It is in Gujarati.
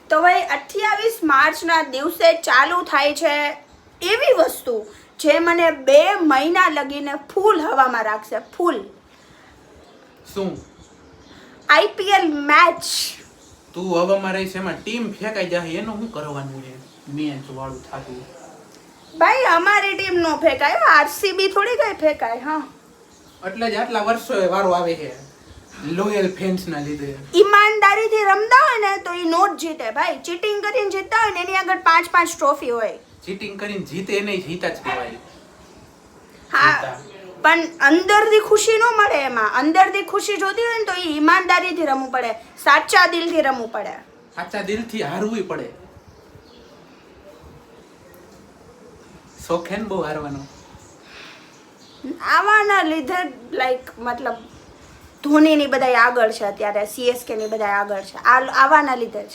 તો ભાઈ 28 માર્ચના દિવસે ચાલુ થાય છે એવી વસ્તુ જે મને 2 મહિના લગીને ફૂલ હવામાં રાખશે. ફૂલ શું IPL મેચ. તું હવામાં રહીશ એમાં ટીમ ફેંકાઈ જાય એનું શું કરવાનું છે? મેચ વાળું થાતું ભાઈ અમારી ટીમ નો ફેંકાય, RCB થોડી કઈ ફેંકાય. હા એટલે જ આટલા વર્ષો વારો આવે છે લોયલ ફેન્સ ના લીધે. ઈમાનદારીથી રમતા હોય ને તો એ નોટ જીતે ભાઈ. ચીટિંગ કરીને જીતતા હોય ને એની આગળ 5 ટ્રોફી હોય. ચીટિંગ કરીને જીતે નહીં, જીતા જ કહેવાય. હા પણ અંદરથી ખુશી ન મળે એમાં. અંદરથી ખુશી જોતી હોય ને તો એ ઈમાનદારીથી રમવું પડે, સાચા દિલથી રમવું પડે. સાચા દિલથી હારવું પડે. શોખેન બહુ હારવાનો. આવાના લીધે લાઈક મતલબ ધોનીની બધાય આગળ છે અત્યારે, CSK ની બધાય આગળ છે આવાના લીધે જ.